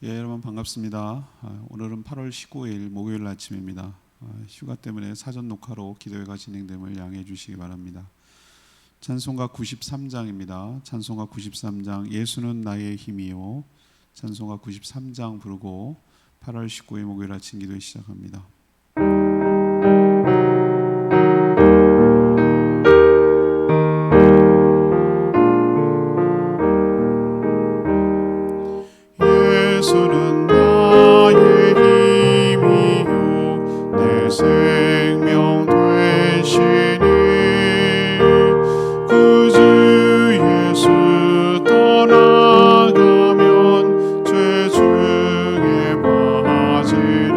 여러분 반갑습니다. 오늘은 8월 19일 목요일 아침입니다. 휴가 때문에 사전 녹화로 기도회가 진행됨을 양해해 주시기 바랍니다. 찬송가 93장입니다. 찬송가 93장 예수는 나의 힘이요. 찬송가 93장 부르고 8월 19일 목요일 아침 기도회 시작합니다. 예수는 나의 힘이요 내 생명 되시니 구주 예수 떠나가면 죄 중에 빠지리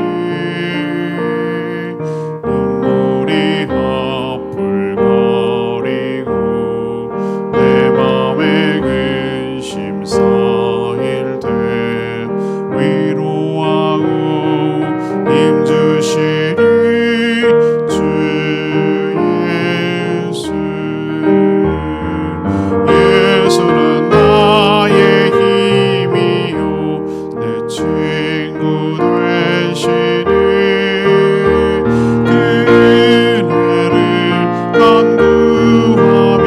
눈물이 앞을 가리고 내 맘에 근심 쌓일 때 위로하고 힘주시리 주 예수. 예수는 나의 힘이요 내 친구 되시니 그 은혜를 간구하면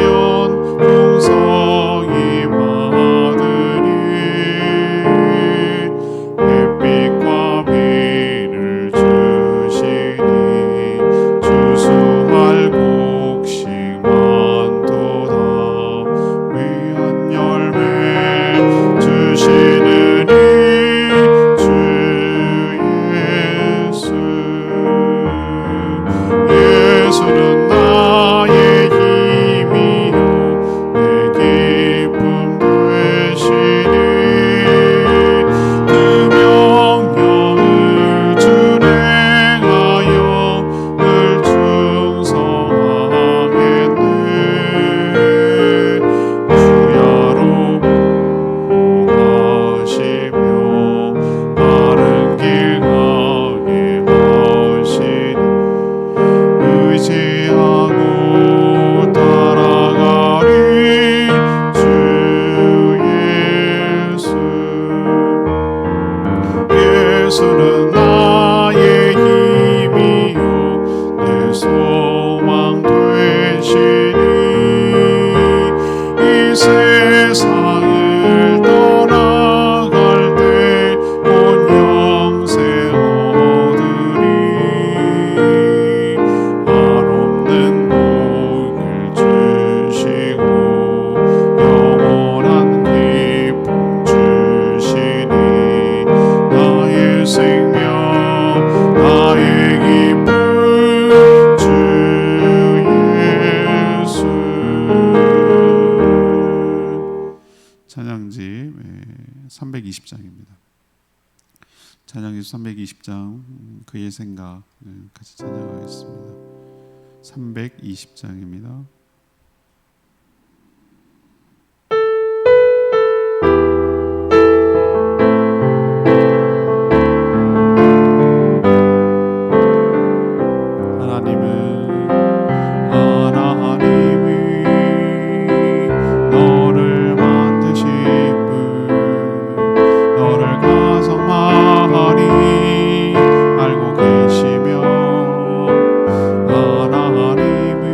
풍성히 받으리 햇빛과 비를 주시니 주수할 곡식 많도다 귀한 열매 주시느니 주 예수. 예수는 나의 힘이요 내 기쁨 되시니 그 명령을 준행하여 늘 충성하겠네 주야로 보호하시며 바른 길 가게 하시니 의지하고 따라가리 주 예수. 예수는 나의 힘이요 내 소망 되시니 이 세상을 떠나갈 때 온 영생 얻으리 한없는 복을 주시고 영원한 기쁨 주시니 나의 생명 나의 기쁨 주 예수. 찬양집 320장입니다. 찬양집 320장 그의 생각 같이 찬양하겠습니다. 320장입니다. 하나님이 너를 만드신 분 너를 가성만히 알고 계시며 하나님이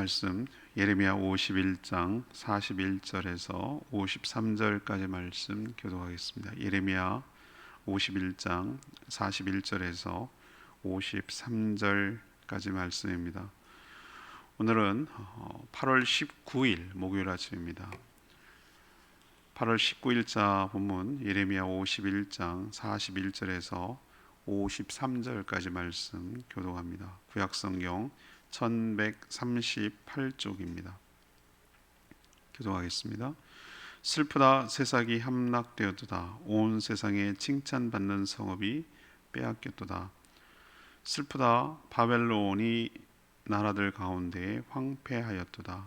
말씀 예레미야 51장 41절에서 53절까지 말씀 교독하겠습니다. 예레미야 51장 41절에서 53절까지 말씀입니다. 오늘은 8월 19일 목요일 아침입니다. 8월 19일자 본문 예레미야 51장 41절에서 53절까지 말씀 교독합니다. 구약성경 1138쪽입니다. 교독하겠습니다. 슬프다 새싹이 함락되었도다. 온 세상에 칭찬받는 성읍이 빼앗겼도다. 슬프다 바벨론이 나라들 가운데 황폐하였도다.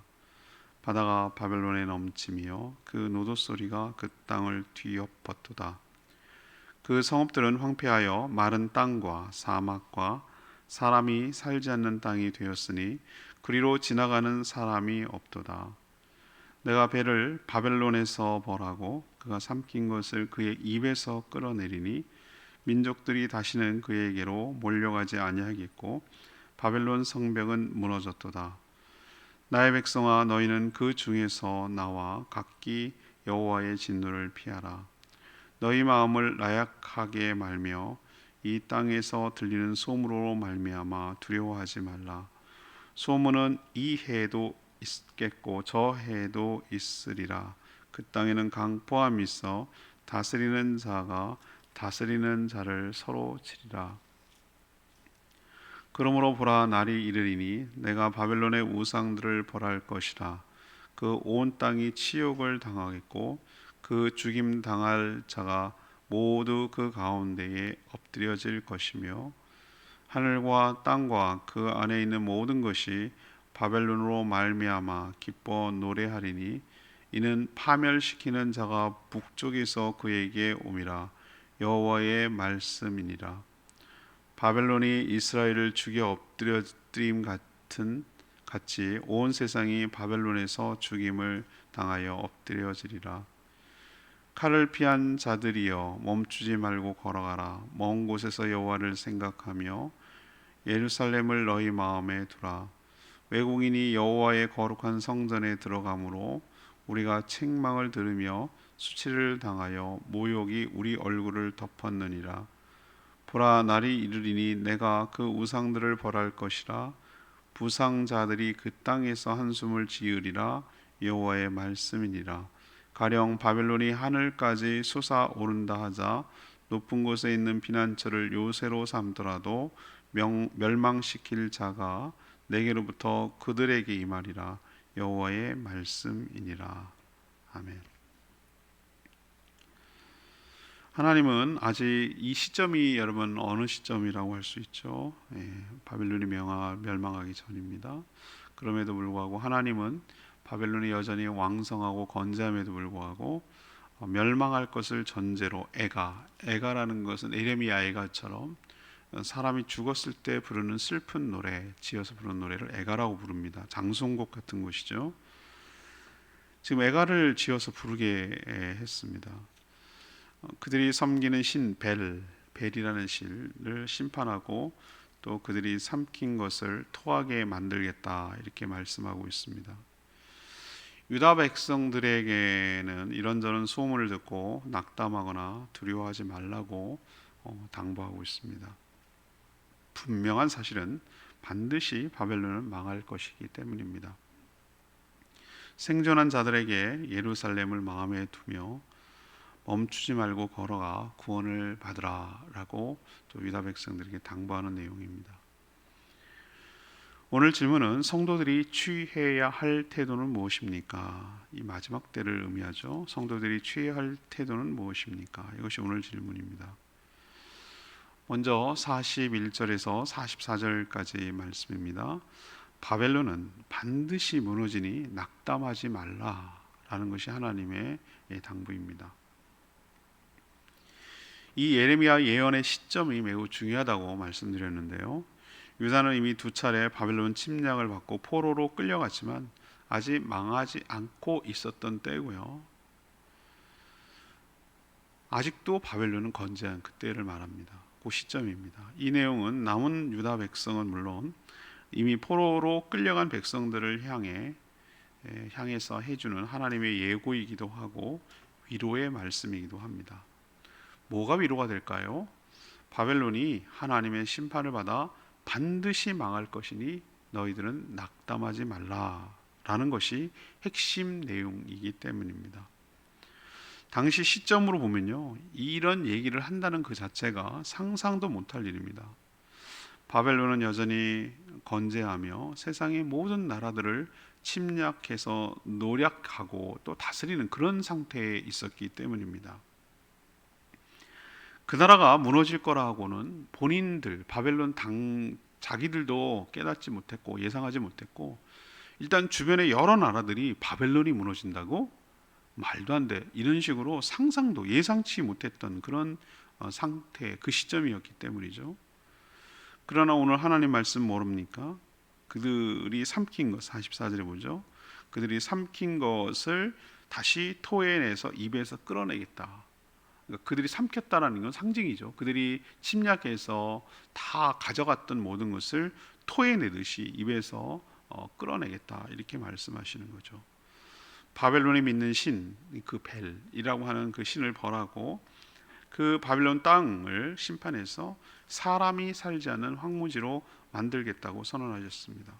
바다가 바벨론에 넘치며 그 노도 소리가 그 땅을 뒤엎었도다. 그 성읍들은 황폐하여 마른 땅과 사막과 사람이 살지 않는 땅이 되었으니 그리로 지나가는 사람이 없도다. 내가 배를 바벨론에서 벌하고 그가 삼킨 것을 그의 입에서 끌어내리니 민족들이 다시는 그에게로 몰려가지 아니하겠고 바벨론 성벽은 무너졌도다. 나의 백성아, 너희는 그 중에서 나와 각기 여호와의 진노를 피하라. 너희 마음을 나약하게 말며 이 땅에서 들리는 소문으로 말미암아 두려워하지 말라. 소문은 이 해에도 있겠고 저 해에도 있으리라. 그 땅에는 강포함이 있어 다스리는 자가 다스리는 자를 서로 치리라. 그러므로 보라, 날이 이르리니 내가 바벨론의 우상들을 벌할 것이라. 그 온 땅이 치욕을 당하겠고 그 죽임 당할 자가 모두 그 가운데에 엎드려질 것이며 하늘과 땅과 그 안에 있는 모든 것이 바벨론으로 말미암아 기뻐 노래하리니 이는 파멸시키는 자가 북쪽에서 그에게 옴이라. 여호와의 말씀이니라. 바벨론이 이스라엘을 죽여 엎드려뜨림 같이 온 세상이 바벨론에서 죽임을 당하여 엎드려지리라. 칼을 피한 자들이여 멈추지 말고 걸어가라. 먼 곳에서 여호와를 생각하며 예루살렘을 너희 마음에 두라. 외국인이 여호와의 거룩한 성전에 들어가므로 우리가 책망을 들으며 수치를 당하여 모욕이 우리 얼굴을 덮었느니라. 보라, 날이 이르리니 내가 그 우상들을 벌할 것이라. 부상자들이 그 땅에서 한숨을 지으리라. 여호와의 말씀이니라. 가령 바벨론이 하늘까지 솟아오른다 하자 높은 곳에 있는 피난처를 요새로 삼더라도 멸망시킬 자가 내게로부터 그들에게 임하리라. 여호와의 말씀이니라. 아멘. 하나님은 아직 이 시점이 여러분 어느 시점이라고 할 수 있죠? 바벨론이 멸망하기 전입니다. 그럼에도 불구하고 하나님은 바벨론이 여전히 왕성하고 건재함에도 불구하고 멸망할 것을 전제로 애가라는 것은 에레미야 애가처럼 사람이 죽었을 때 부르는 슬픈 노래, 지어서 부르는 노래를 애가라고 부릅니다. 장송곡 같은 것이죠. 지금 애가를 지어서 부르게 했습니다. 그들이 섬기는 신 벨이라는 신을 심판하고 또 그들이 삼킨 것을 토하게 만들겠다 이렇게 말씀하고 있습니다. 유다 백성들에게는 이런저런 소문을 듣고 낙담하거나 두려워하지 말라고 당부하고 있습니다. 분명한 사실은 반드시 바벨론은 망할 것이기 때문입니다. 생존한 자들에게 예루살렘을 마음에 두며 멈추지 말고 걸어가 구원을 받으라 라고 또 유다 백성들에게 당부하는 내용입니다. 오늘 질문은 성도들이 취해야 할 태도는 무엇입니까? 이 마지막 때를 의미하죠. 성도들이 취해야 할 태도는 무엇입니까? 이것이 오늘 질문입니다. 먼저 41절에서 44절까지 말씀입니다. 바벨론은 반드시 무너지니 낙담하지 말라라는 것이 하나님의 당부입니다. 이 예레미야 예언의 시점이 매우 중요하다고 말씀드렸는데요. 유다는 이미 2차례 바벨론 침략을 받고 포로로 끌려갔지만 아직 망하지 않고 있었던 때고요. 아직도 바벨론은 건재한 그때를 말합니다. 그 시점입니다. 이 내용은 남은 유다 백성은 물론 이미 포로로 끌려간 백성들을 향해서 해주는 하나님의 예고이기도 하고 위로의 말씀이기도 합니다. 뭐가 위로가 될까요? 바벨론이 하나님의 심판을 받아 반드시 망할 것이니 너희들은 낙담하지 말라라는 것이 핵심 내용이기 때문입니다. 당시 시점으로 보면요, 이런 얘기를 한다는 그 자체가 상상도 못할 일입니다. 바벨론은 여전히 건재하며 세상의 모든 나라들을 침략해서 노략하고 또 다스리는 그런 상태에 있었기 때문입니다. 그 나라가 무너질 거라고는 본인들 바벨론 자기들도 깨닫지 못했고 예상하지 못했고, 일단 주변의 여러 나라들이 바벨론이 무너진다고? 말도 안 돼, 이런 식으로 상상도 예상치 못했던 그런 상태, 그 시점이었기 때문이죠. 그러나 오늘 하나님 말씀 모릅니까? 그들이 삼킨 것, 44절에 보죠. 그들이 삼킨 것을 다시 토해내서 입에서 끌어내겠다. 그러니까 그들이 삼켰다라는 건 상징이죠. 그들이 침략해서 다 가져갔던 모든 것을 토해내듯이 입에서 끌어내겠다, 이렇게 말씀하시는 거죠. 바벨론이 믿는 신, 그 벨이라고 하는 그 신을 벌하고 그 바벨론 땅을 심판해서 사람이 살지 않는 황무지로 만들겠다고 선언하셨습니다.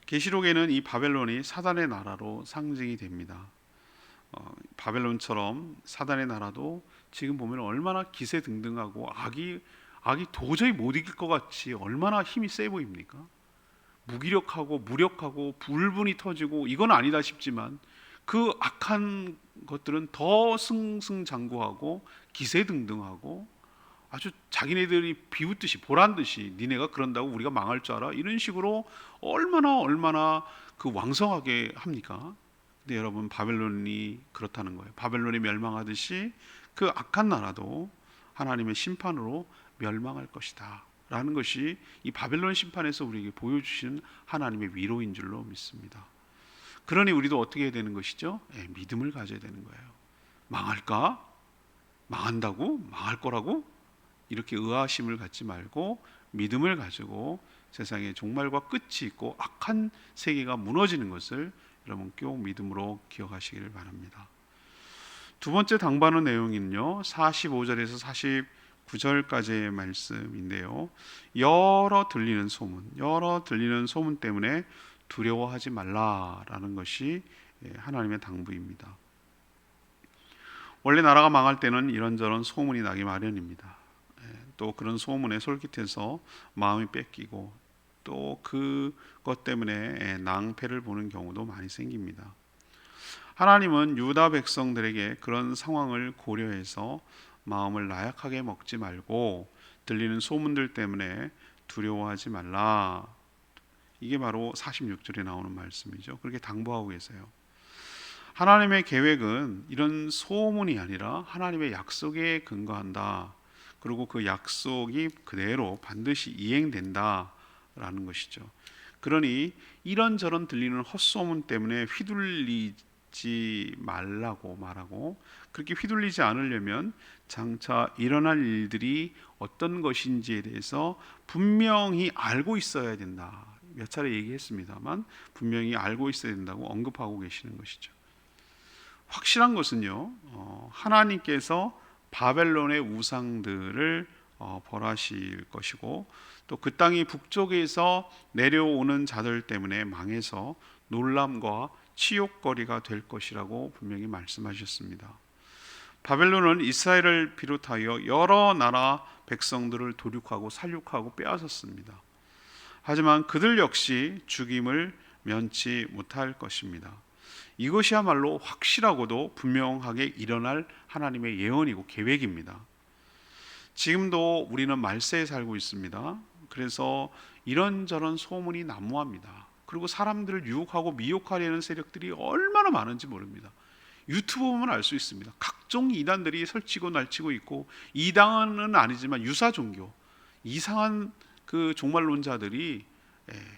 계시록에는 이 바벨론이 사단의 나라로 상징이 됩니다. 바벨론처럼 사단의 나라도 지금 보면 얼마나 기세등등하고 악이 도저히 못 이길 것 같이 얼마나 힘이 세 보입니까? 무기력하고 무력하고 불분이 터지고 이건 아니다 싶지만 그 악한 것들은 더 승승장구하고 기세등등하고 아주 자기네들이 비웃듯이 보란듯이 니네가 그런다고 우리가 망할 줄 알아? 이런 식으로 얼마나 그 왕성하게 합니까? 근데 여러분, 바벨론이 그렇다는 거예요. 바벨론이 멸망하듯이 그 악한 나라도 하나님의 심판으로 멸망할 것이다 라는 것이 이 바벨론 심판에서 우리에게 보여주신 하나님의 위로인 줄로 믿습니다. 그러니 우리도 어떻게 해야 되는 것이죠? 믿음을 가져야 되는 거예요. 망할까? 망한다고? 망할 거라고? 이렇게 의아심을 갖지 말고 믿음을 가지고 세상에 종말과 끝이 있고 악한 세계가 무너지는 것을 여러분 꼭 믿음으로 기억하시기를 바랍니다. 두 번째 당부하는 내용은요, 45절에서 49절까지의 말씀인데요, 여러 들리는 소문 때문에 두려워하지 말라라는 것이 하나님의 당부입니다. 원래 나라가 망할 때는 이런저런 소문이 나기 마련입니다. 또 그런 소문에 솔깃해서 마음이 뺏기고 또 그것 때문에 낭패를 보는 경우도 많이 생깁니다. 하나님은 유다 백성들에게 그런 상황을 고려해서 마음을 나약하게 먹지 말고 들리는 소문들 때문에 두려워하지 말라, 이게 바로 46절에 나오는 말씀이죠. 그렇게 당부하고 계세요. 하나님의 계획은 이런 소문이 아니라 하나님의 약속에 근거한다. 그리고 그 약속이 그대로 반드시 이행된다라는 것이죠. 그러니 이런저런 들리는 헛소문 때문에 휘둘리지 말라고 말하고, 그렇게 휘둘리지 않으려면 장차 일어날 일들이 어떤 것인지에 대해서 분명히 알고 있어야 된다. 몇 차례 얘기했습니다만 분명히 알고 있어야 된다고 언급하고 계시는 것이죠. 확실한 것은요, 하나님께서 바벨론의 우상들을 벌하실 것이고 또 그 땅이 북쪽에서 내려오는 자들 때문에 망해서 놀람과 치욕거리가 될 것이라고 분명히 말씀하셨습니다. 바벨론은 이스라엘을 비롯하여 여러 나라 백성들을 도륙하고 살육하고 빼앗았습니다. 하지만 그들 역시 죽임을 면치 못할 것입니다. 이것이야말로 확실하고도 분명하게 일어날 하나님의 예언이고 계획입니다. 지금도 우리는 말세에 살고 있습니다. 그래서 이런저런 소문이 난무합니다. 그리고 사람들을 유혹하고 미혹하려는 세력들이 얼마나 많은지 모릅니다. 유튜브 보면 알 수 있습니다. 각종 이단들이 설치고 날치고 있고, 이단은 아니지만 유사 종교, 이상한 그 종말론자들이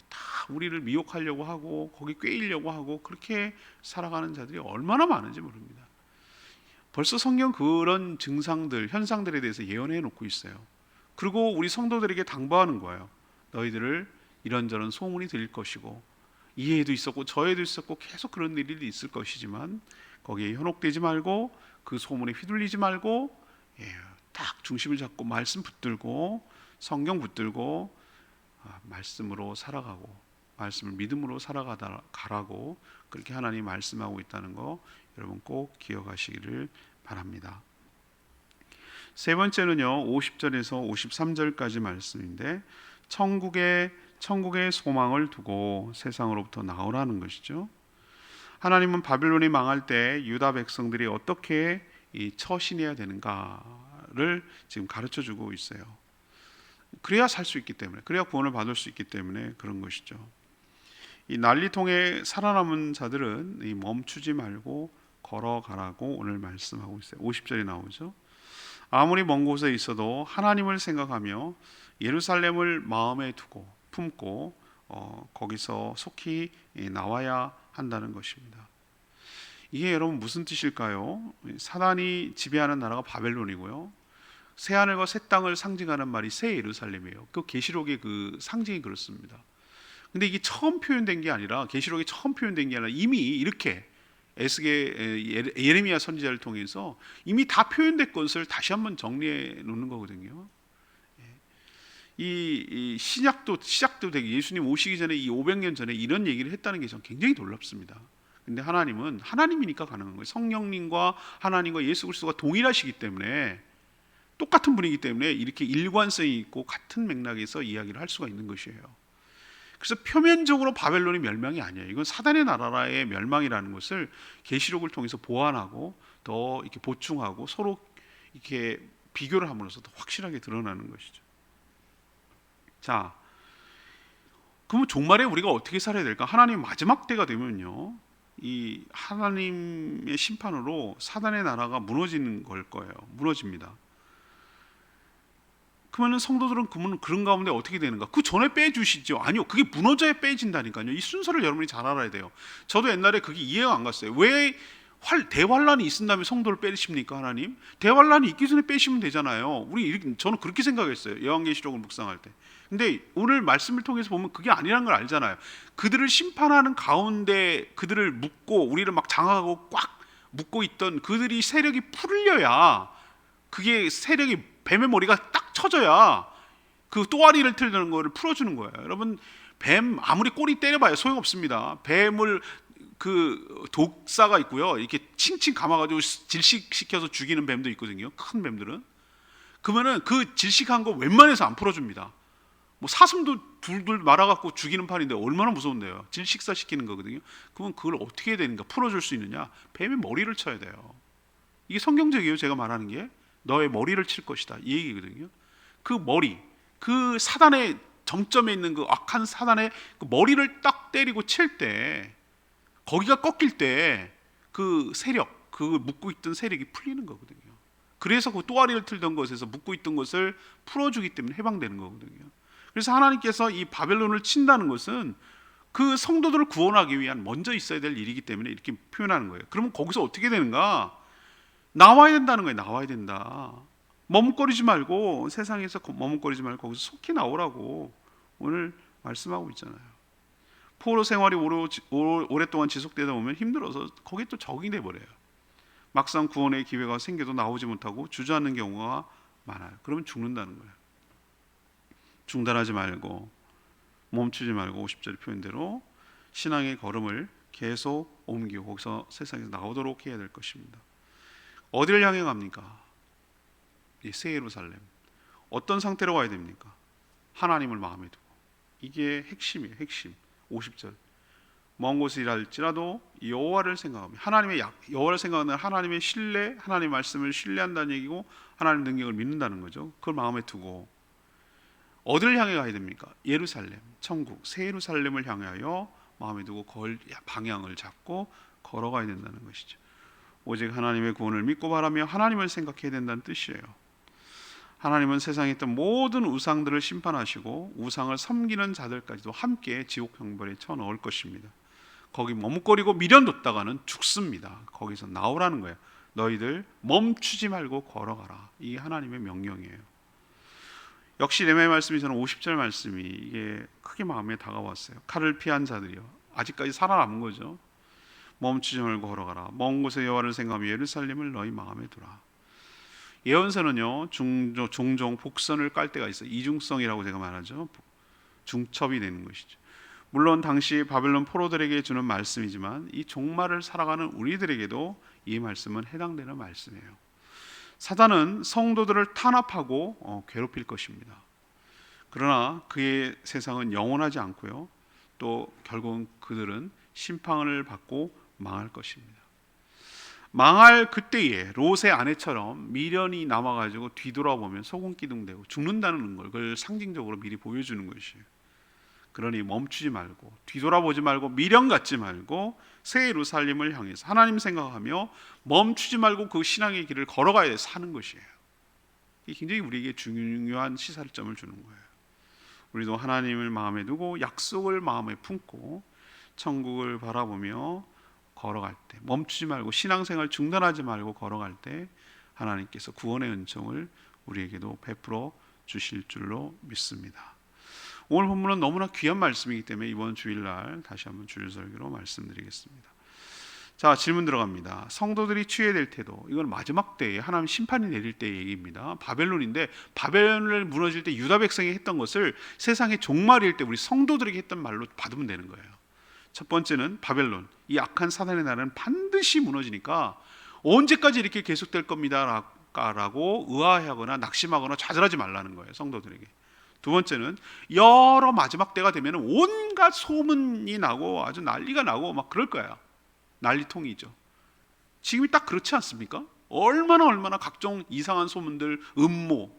다 우리를 미혹하려고 하고 거기 꿰이려고 하고 그렇게 살아가는 자들이 얼마나 많은지 모릅니다. 벌써 성경 그런 증상들, 현상들에 대해서 예언해 놓고 있어요. 그리고 우리 성도들에게 당부하는 거예요. 너희들을 이런저런 소문이 들릴 것이고 이 애도 있었고 저 애도 있었고 계속 그런 일이 있을 것이지만 거기에 현혹되지 말고 그 소문에 휘둘리지 말고 딱 중심을 잡고 말씀 붙들고 성경 붙들고 말씀으로 살아가고 말씀을 믿음으로 살아가라고 그렇게 하나님이 말씀하고 있다는 거 여러분 꼭 기억하시기를 바랍니다. 세 번째는요, 50절에서 53절까지 말씀인데 천국의 소망을 두고 세상으로부터 나오라는 것이죠. 하나님은 바빌론이 망할 때 유다 백성들이 어떻게 처신해야 되는가를 지금 가르쳐 주고 있어요. 그래야 살 수 있기 때문에, 그래야 구원을 받을 수 있기 때문에 그런 것이죠. 이 난리통에 살아남은 자들은 멈추지 말고 걸어가라고 오늘 말씀하고 있어요. 50절이 나오죠. 아무리 먼 곳에 있어도 하나님을 생각하며 예루살렘을 마음에 두고 품고 거기서 속히 나와야 한다는 것입니다. 이게 여러분 무슨 뜻일까요? 사단이 지배하는 나라가 바벨론이고요. 새 하늘과 새 땅을 상징하는 말이 새 예루살렘이에요. 그 계시록의 그 상징이 그렇습니다. 근데 이게 처음 표현된 게 아니라 계시록이 처음 표현된 게 아니라 이미 이렇게 에스겔 예레미야 선지자를 통해서 이미 다 표현된 것을 다시 한번 정리해 놓는 거거든요. 이 시작도 되게 예수님 오시기 전에 이 500년 전에 이런 얘기를 했다는 게 전 굉장히 놀랍습니다. 근데 하나님은 하나님이니까 가능한 거예요. 성령님과 하나님과 예수 그리스도가 동일하시기 때문에 똑같은 분이기 때문에 이렇게 일관성이 있고 같은 맥락에서 이야기를 할 수가 있는 것이에요. 그래서 표면적으로 바벨론이 멸망이 아니에요. 이건 사단의 나라의 멸망이라는 것을 계시록을 통해서 보완하고 더 이렇게 보충하고 서로 이렇게 비교를 함으로써 더 확실하게 드러나는 것이죠. 자, 그러면 종말에 우리가 어떻게 살아야 될까? 하나님 마지막 때가 되면요, 이 하나님의 심판으로 사단의 나라가 무너지는 걸 거예요. 무너집니다. 그러면 성도들은 그런 가운데 어떻게 되는가? 그 전에 빼주시죠. 아니요, 그게 무너져야 빼진다니까요. 이 순서를 여러분이 잘 알아야 돼요. 저도 옛날에 그게 이해가 안 갔어요. 왜 대환란이 있은 다음에 성도를 빼십니까? 하나님 대환란이 있기 전에 빼시면 되잖아요. 저는 그렇게 생각했어요. 요한계시록을 묵상할 때. 근데 오늘 말씀을 통해서 보면 그게 아니라는 걸 알잖아요. 그들을 심판하는 가운데 그들을 묶고 우리를 막 장악하고 꽉 묶고 있던 그들이 세력이 풀려야, 그게 세력이 뱀의 머리가 딱 쳐져야 그 또아리를 틀는 거를 풀어주는 거예요. 여러분, 뱀 아무리 꼬리 때려봐야 소용없습니다. 뱀을 그 독사가 있고요, 이렇게 칭칭 감아가지고 질식시켜서 죽이는 뱀도 있거든요. 큰 뱀들은. 그러면은 그 질식한 거 웬만해서 안 풀어줍니다. 뭐 사슴도 둘둘 말아갖고 죽이는 판인데 얼마나 무서운데요. 질식사시키는 거거든요. 그러면 그걸 어떻게 해야 되는가? 풀어줄 수 있느냐? 뱀의 머리를 쳐야 돼요. 이게 성경적이에요. 제가 말하는 게 너의 머리를 칠 것이다, 이 얘기거든요. 그 머리, 그 사단의 정점에 있는 그 악한 사단의 그 머리를 딱 때리고 칠 때, 거기가 꺾일 때 그 세력, 그 묶고 있던 세력이 풀리는 거거든요. 그래서 그 또아리를 틀던 것에서 묶고 있던 것을 풀어주기 때문에 해방되는 거거든요. 그래서 하나님께서 이 바벨론을 친다는 것은 그 성도들을 구원하기 위한 먼저 있어야 될 일이기 때문에 이렇게 표현하는 거예요. 그러면 거기서 어떻게 되는가? 나와야 된다는 거예요. 나와야 된다. 머뭇거리지 말고, 세상에서 머뭇거리지 말고 거기서 속히 나오라고 오늘 말씀하고 있잖아요. 포로 생활이 오랫동안 지속되다 보면 힘들어서 거기에 또 적응이 돼버려요. 막상 구원의 기회가 생겨도 나오지 못하고 주저앉는 경우가 많아요. 그러면 죽는다는 거예요. 중단하지 말고 멈추지 말고 50절 표현대로 신앙의 걸음을 계속 옮기고 거기서 세상에서 나오도록 해야 될 것입니다. 어디를 향해 갑니까? 새 예루살렘. 어떤 상태로 가야 됩니까? 하나님을 마음에 두고. 이게 핵심이에요. 핵심. 50절. 먼 곳이랄지라도 여호와를 생각하며, 여호와를 생각하는 하나님의 신뢰, 하나님의 말씀을 신뢰한다는 얘기고 하나님의 능력을 믿는다는 거죠. 그걸 마음에 두고 어디를 향해 가야 됩니까? 예루살렘, 천국, 새 예루살렘을 향하여 마음에 두고 방향을 잡고 걸어가야 된다는 것이죠. 오직 하나님의 구원을 믿고 바라며 하나님을 생각해야 된다는 뜻이에요. 하나님은 세상에 있던 모든 우상들을 심판하시고 우상을 섬기는 자들까지도 함께 지옥 형벌에 쳐넣을 것입니다. 거기 머뭇거리고 미련뒀다가는 죽습니다. 거기서 나오라는 거예요. 너희들 멈추지 말고 걸어가라. 이게 하나님의 명령이에요. 역시 예레미야 말씀이 저는 50절 말씀이 이게 크게 마음에 다가왔어요. 칼을 피한 자들이요, 아직까지 살아남은 거죠. 멈추지 말고 걸어가라. 먼 곳에 여호와를 생각하며 예루살렘을 너희 마음에 두라. 예언서는요, 종종 복선을 깔 때가 있어요. 이중성이라고 제가 말하죠. 중첩이 되는 것이죠. 물론 당시 바벨론 포로들에게 주는 말씀이지만 이 종말을 살아가는 우리들에게도 이 말씀은 해당되는 말씀이에요. 사단은 성도들을 탄압하고 괴롭힐 것입니다. 그러나 그의 세상은 영원하지 않고요, 또 결국은 그들은 심판을 받고 망할 것입니다. 망할 그때에 롯의 아내처럼 미련이 남아가지고 뒤돌아보면 소금기둥되고 죽는다는 걸, 그걸 상징적으로 미리 보여주는 것이에요. 그러니 멈추지 말고, 뒤돌아보지 말고, 미련 갖지 말고 새 예루살렘을 향해서 하나님 생각하며 멈추지 말고 그 신앙의 길을 걸어가야 사는 것이에요. 이게 굉장히 우리에게 중요한 시사점을 주는 거예요. 우리도 하나님을 마음에 두고 약속을 마음에 품고 천국을 바라보며 걸어갈 때, 멈추지 말고 신앙생활 중단하지 말고 걸어갈 때 하나님께서 구원의 은총을 우리에게도 베풀어 주실 줄로 믿습니다. 오늘 본문은 너무나 귀한 말씀이기 때문에 이번 주일날 다시 한번 주일설교로 말씀드리겠습니다. 자, 질문 들어갑니다. 성도들이 취해될 태도, 이건 마지막 때에 하나님 심판이 내릴 때의 얘기입니다. 바벨론인데, 바벨론을 무너질 때 유다 백성이 했던 것을 세상의 종말일 때 우리 성도들에게 했던 말로 받으면 되는 거예요. 첫 번째는 바벨론, 이 악한 사단의 나라는 반드시 무너지니까 언제까지 이렇게 계속될 겁니다 라고 의아해하거나 낙심하거나 좌절하지 말라는 거예요, 성도들에게. 두 번째는 여러 마지막 때가 되면 온갖 소문이 나고 아주 난리가 나고 막 그럴 거야. 난리통이죠. 지금이 딱 그렇지 않습니까? 얼마나 각종 이상한 소문들, 음모,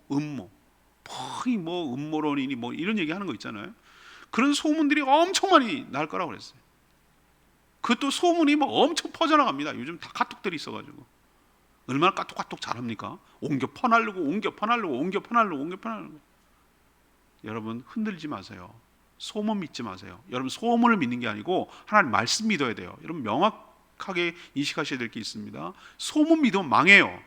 뭐 음모론이니 뭐 이런 얘기 하는 거 있잖아요. 그런 소문들이 엄청 많이 날 거라고 그랬어요. 그것도 소문이 막 엄청 퍼져나갑니다. 요즘 다 카톡들이 있어가지고 얼마나 까톡 잘합니까? 옮겨 퍼나르고 여러분 흔들지 마세요. 소문 믿지 마세요. 여러분 소문을 믿는 게 아니고 하나님 말씀 믿어야 돼요. 여러분 명확하게 인식하셔야 될 게 있습니다. 소문 믿으면 망해요.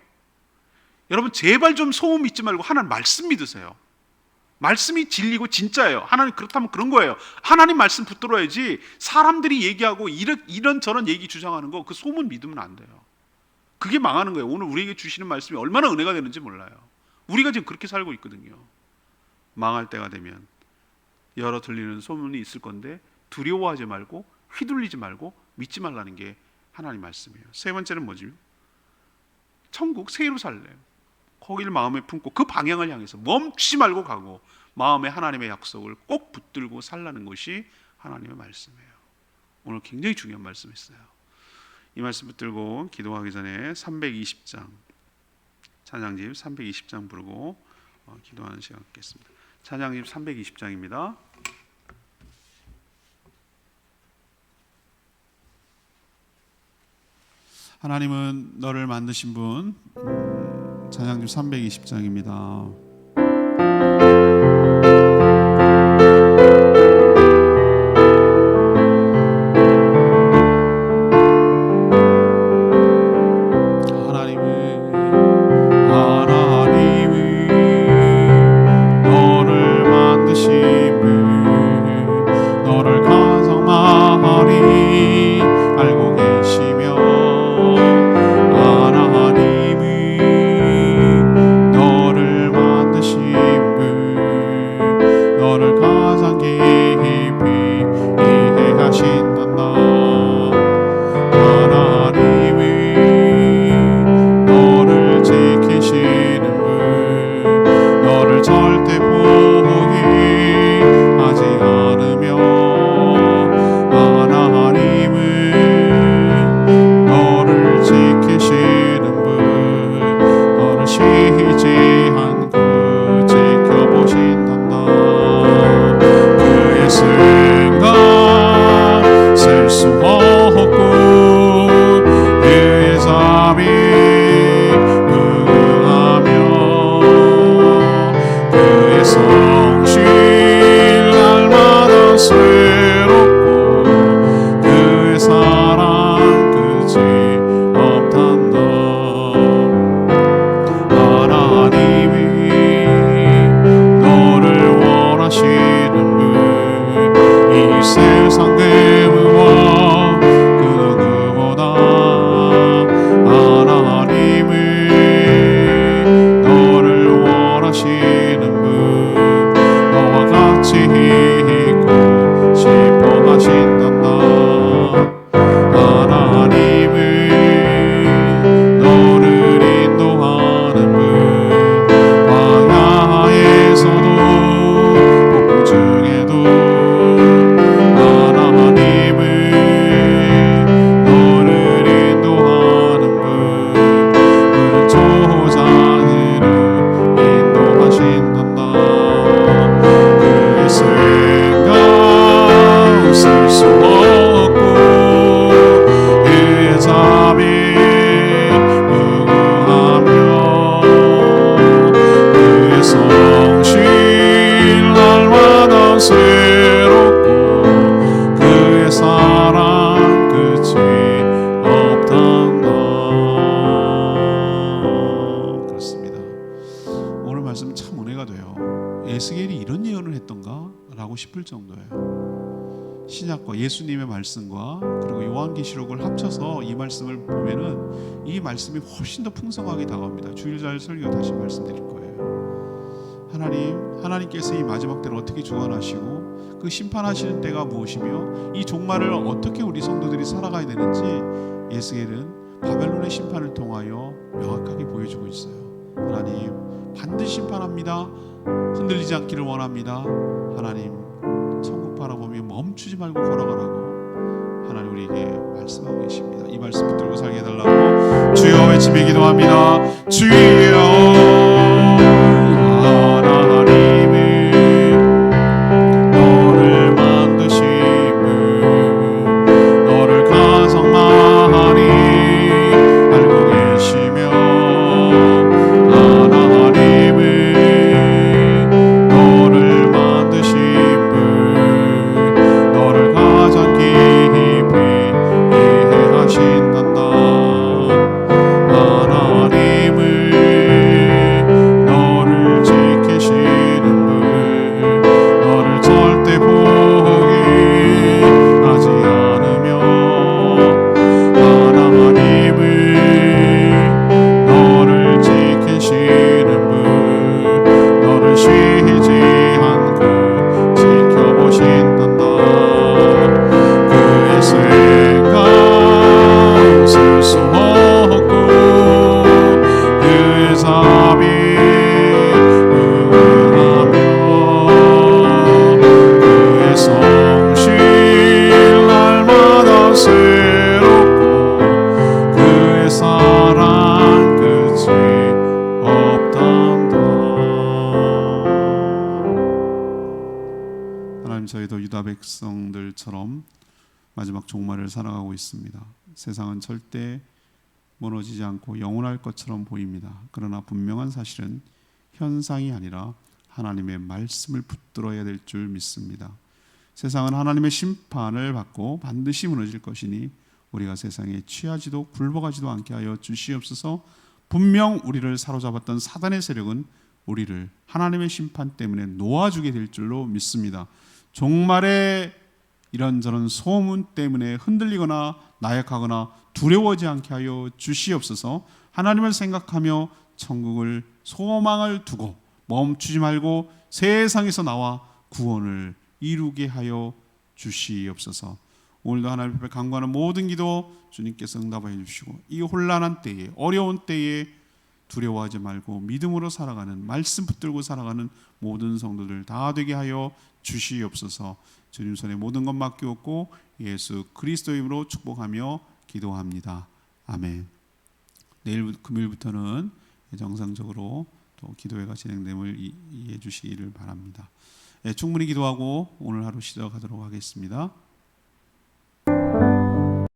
여러분 제발 좀 소문 믿지 말고 하나님 말씀 믿으세요. 말씀이 진리고 진짜예요. 하나님 그렇다면 그런 거예요. 하나님 말씀 붙들어야지 사람들이 얘기하고 이런저런 얘기 주장하는 거, 그 소문 믿으면 안 돼요. 그게 망하는 거예요. 오늘 우리에게 주시는 말씀이 얼마나 은혜가 되는지 몰라요. 우리가 지금 그렇게 살고 있거든요. 망할 때가 되면 여러 들리는 소문이 있을 건데 두려워하지 말고 휘둘리지 말고 믿지 말라는 게 하나님 말씀이에요. 세 번째는 뭐지? 천국 새 예루살렘, 거기를 마음에 품고 그 방향을 향해서 멈추지 말고 가고 마음에 하나님의 약속을 꼭 붙들고 살라는 것이 하나님의 말씀이에요. 오늘 굉장히 중요한 말씀이었어요. 이 말씀 붙들고 기도하기 전에 320장 찬양집 320장 부르고 기도하는 시간 갖겠습니다. 찬양집 320장입니다. 하나님은 너를 만드신 분. 찬양집 320장입니다. 하나님 말씀은 참 은혜가 돼요. 에스겔이 이런 예언을 했던가? 라고 싶을 정도예요. 신약과 예수님의 말씀과 그리고 요한계시록을 합쳐서 이 말씀을 보면은 이 말씀이 훨씬 더 풍성하게 다가옵니다. 주일날 설교 다시 말씀드릴 거예요. 하나님께서 이 마지막 때를 어떻게 주관하시고 그 심판하시는 때가 무엇이며 이 종말을 어떻게 우리 성도들이 살아가야 되는지 에스겔은 바벨론의 심판을 통하여 명확하게 보여주고 있어요. 하나님 반드시 심판합니다. 흔들리지 않기를 원합니다. 하나님 천국 바라보며 멈추지 말고 걸어가라고 하나님 우리에게 말씀하고 계십니다. 이 말씀 붙들고 살게 해달라고 주여 외치며 기도합니다. 주여 저희도 유다 백성들처럼 마지막 종말을 살아가고 있습니다. 세상은 절대 무너지지 않고 영원할 것처럼 보입니다. 그러나 분명한 사실은 현상이 아니라 하나님의 말씀을 붙들어야 될 줄 믿습니다. 세상은 하나님의 심판을 받고 반드시 무너질 것이니 우리가 세상에 취하지도 굴복하지도 않게 하여 주시옵소서. 분명 우리를 사로잡았던 사단의 세력은 우리를 하나님의 심판 때문에 놓아주게 될 줄로 믿습니다. 종말의 이런저런 소문 때문에 흔들리거나 나약하거나 두려워하지 않게 하여 주시옵소서. 하나님을 생각하며 천국을 소망을 두고 멈추지 말고 세상에서 나와 구원을 이루게 하여 주시옵소서. 오늘도 하나님 앞에 간구하는 모든 기도 주님께서 응답하여 주시고 이 혼란한 때에 어려운 때에 두려워하지 말고 믿음으로 살아가는 말씀 붙들고 살아가는 모든 성도들 다 되게 하여 주시옵소서. 주님 손에 모든 것 맡기옵고 예수 그리스도의 이름으로 축복하며 기도합니다. 아멘. 내일 금요일부터는 정상적으로 또 기도회가 진행됨을 이해해 주시기를 바랍니다. 충분히 기도하고 오늘 하루 시작하도록 하겠습니다.